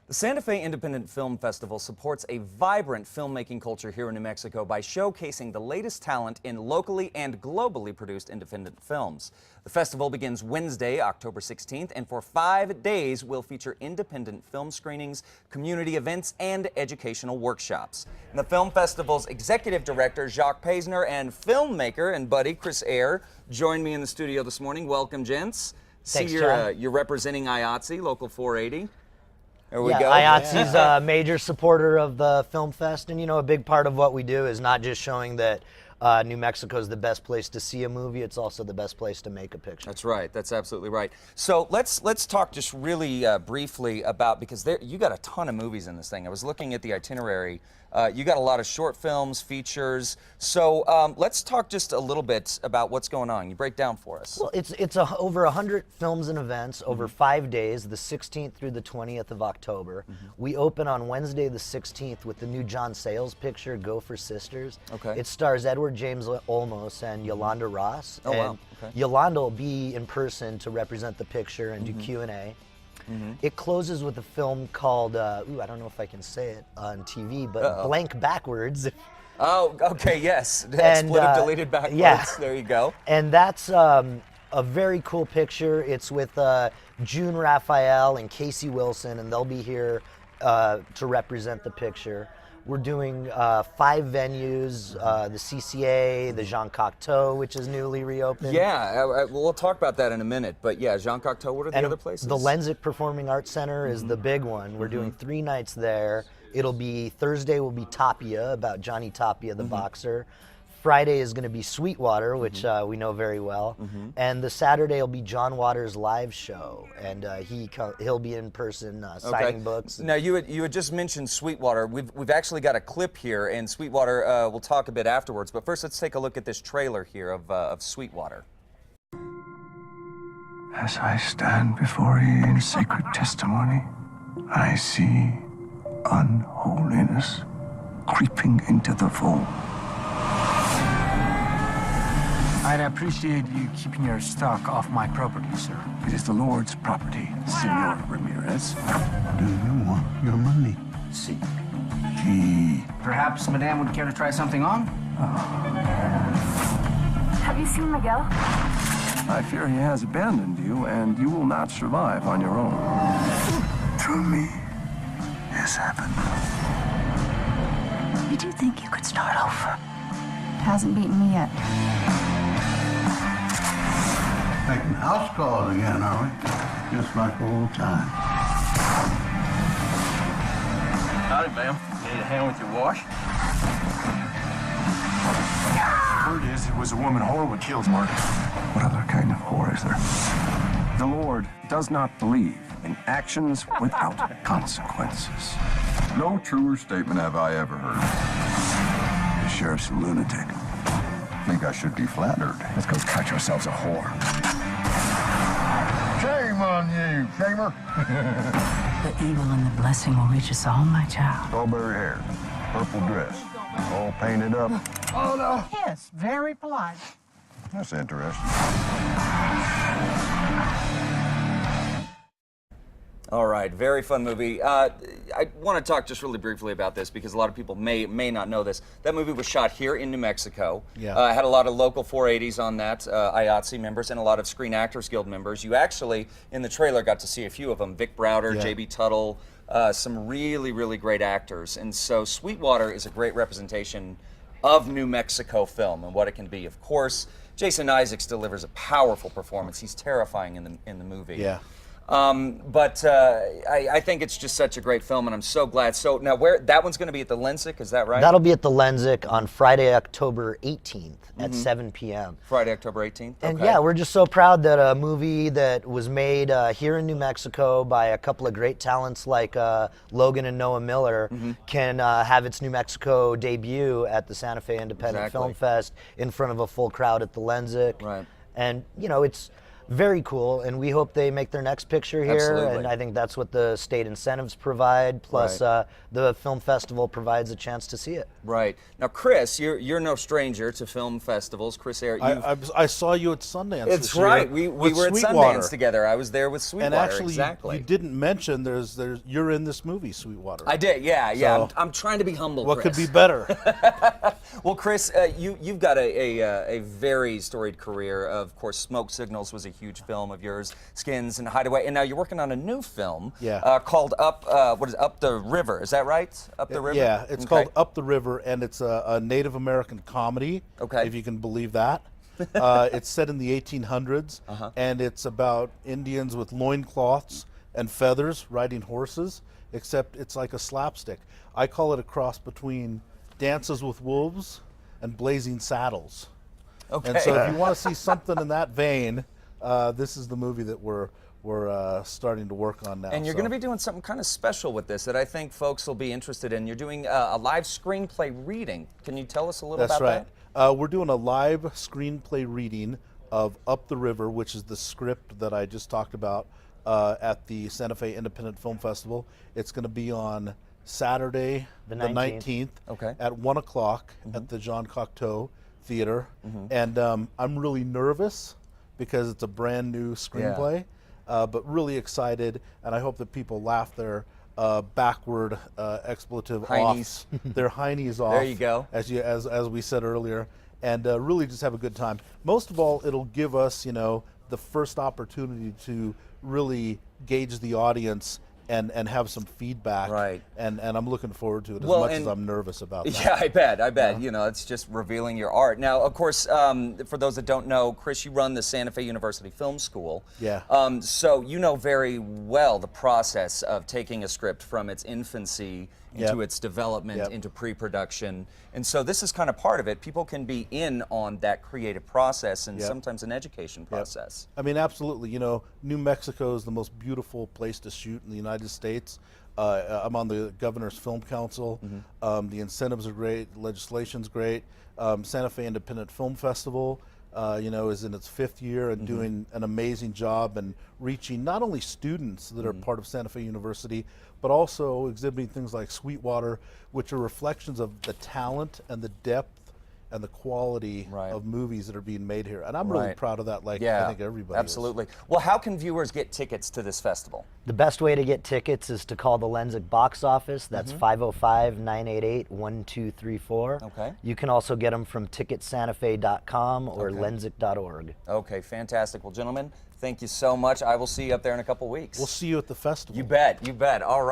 The Santa Fe Independent Film Festival supports a vibrant filmmaking culture here in New Mexico by showcasing the latest talent in locally and globally produced independent films. The festival begins Wednesday, October 16th, and for 5 days will feature independent film screenings, community events, and educational workshops. And the film festival's executive director, Jacques Paisner, and filmmaker and buddy, Chris Eyre, join me in the studio this morning. Welcome, gents. Thanks, See, you're representing IATSE, Local 480. There we go. IATSE's a major supporter of the Film Fest, and a big part of what we do is not just showing that New Mexico is the best place to see a movie, it's also the best place to make a picture. That's right. That's absolutely right. So let's talk just really briefly about, because you got a ton of movies in this thing. I was looking at the itinerary. You got a lot of short films, features. So let's talk just a little bit about what's going on. You break down for us. Well, it's over 100 films and events over 5 days, the 16th through the 20th of October. We open on Wednesday the 16th with the new John Sayles picture, Go for Sisters. Okay. It stars Edward James Olmos and Yolanda Ross. Oh, wow. Okay. Yolanda will be in person to represent the picture and do Q&A. It closes with a film called, I don't know if I can say it on TV, but Blank Backwards. Oh, okay, yes. And, Split of Deleted Backwards. yeah. There you go. And that's a very cool picture. It's with June Raphael and Casey Wilson, and they'll be here to represent the picture. We're doing 5 venues, the CCA, the Jean Cocteau, which is newly reopened. Yeah, we'll talk about that in a minute. But yeah, Jean Cocteau, what are the other places? The Lenzik Performing Arts Center is the big one. We're doing 3 nights there. It'll be, Thursday will be Tapia, about Johnny Tapia, the boxer. Friday is going to be Sweetwater, which we know very well. And the Saturday will be John Waters' live show. And he'll be in person signing books. Now, you had just mentioned Sweetwater. We've actually got a clip here, and Sweetwater, we'll talk a bit afterwards. But first, let's take a look at this trailer here of Sweetwater. As I stand before you in sacred testimony, I see unholiness creeping into the fold. I'd appreciate you keeping your stock off my property, sir. It is the Lord's property, Senor Ramirez. Do you want your money? See. Perhaps Madame would care to try something on? Have you seen Miguel? I fear he has abandoned you, and you will not survive on your own. Through me is heaven. You do think you could start over? Hasn't beaten me yet. Making house calls again, are we? Just like old times. Howdy, ma'am. Need a hand with your wash? Word is it was a woman whore who killed Martin. What other kind of whore is there? The Lord does not believe in actions without consequences. No truer statement have I ever heard. The sheriff's a lunatic. Think I should be flattered. Let's go cut yourselves a whore. Shame on you, shamer. The evil and the blessing will reach us all, my child. Strawberry hair, purple dress, all painted up. Oh, no. Yes, very polite. That's interesting. All right, very fun movie. I want to talk just really briefly about this because a lot of people may not know this. That movie was shot here in New Mexico. Yeah. Had a lot of local 480s on that, IATSE members, and a lot of Screen Actors Guild members. You actually, in the trailer, got to see a few of them. Vic Browder, J.B. Tuttle, some really, really great actors. And so Sweetwater is a great representation of New Mexico film and what it can be. Of course, Jason Isaacs delivers a powerful performance. He's terrifying in the movie. Yeah. But I think it's just such a great film, and I'm so glad. So now, that one's going to be at the Lenzik, is that right? That'll be at the Lenzik on Friday, October 18th at 7 p.m. Friday, October 18th. And okay. yeah, we're just so proud that a movie that was made here in New Mexico by a couple of great talents like Logan and Noah Miller can have its New Mexico debut at the Santa Fe Independent Film Fest in front of a full crowd at the Lenzik. Right. And it's very cool, and we hope they make their next picture here. Absolutely. And I think that's what the state incentives provide. Plus, Right. the film festival provides a chance to see it. Right. Now, Chris, you're no stranger to film festivals. Chris Air, I saw you at Sundance. it's this year right. We with were at Sweetwater. Sundance together. I was there with Sweetwater. And actually, exactly. you didn't mention there's you're in this movie, Sweetwater. I did. Yeah. So- I'm trying to be humble. What Chris. could be better? Well, Chris, you've got a very storied career. Of course, Smoke Signals was a huge film of yours, Skins and Hideaway, and now you're working on a new film called Up the River. Is that right? Up the River? Yeah, it's Okay. called Up the River, and it's a Native American comedy, Okay. if you can believe that. It's set in the 1800s, and it's about Indians with loincloths and feathers riding horses, except it's like a slapstick. I call it a cross between Dances with Wolves and Blazing Saddles. Okay. And so if you want to see something in that vein, this is the movie that we're starting to work on now. And you're so. going to be doing something kind of special with this that I think folks will be interested in. You're doing a live screenplay reading. Can you tell us a little That's about right. that? We're doing a live screenplay reading of Up the River, which is the script that I just talked about at the Santa Fe Independent Film Festival. It's going to be on Saturday, The the 19th. 19th, Okay. at 1 o'clock at the Jean Cocteau Theater. And I'm really nervous because it's a brand new screenplay, but really excited, and I hope that people laugh their backward expletive Heinies. off. Their heinies off. There you go. As we said earlier, and really just have a good time. Most of all, it'll give us, the first opportunity to really gauge the audience and have some feedback. Right. And I'm looking forward to it as Well, much and- as I'm nervous about that. Yeah, I bet. It's just revealing your art. Now, of course, for those that don't know, Chris, you run the Santa Fe University Film School. Yeah. So you know very well the process of taking a script from its infancy into its development, into pre-production. And so this is kind of part of it. People can be in on that creative process and sometimes an education process. I mean, absolutely. New Mexico is the most beautiful place to shoot in the United States. I'm on the Governor's Film Council. The incentives are great. Legislation's great. Santa Fe Independent Film Festival, is in its 5th year and doing an amazing job and reaching not only students that are part of Santa Fe University, but also exhibiting things like Sweetwater, which are reflections of the talent and the depth and the quality of movies that are being made here. And I'm really proud of that, I think everybody absolutely. Well, how can viewers get tickets to this festival? The best way to get tickets is to call the Lensic box office. That's 505-988-1234. Okay. You can also get them from ticketsantafe.com or lensic.org. Okay, fantastic. Well, gentlemen, thank you so much. I will see you up there in a couple weeks. We'll see you at the festival. You bet. All right.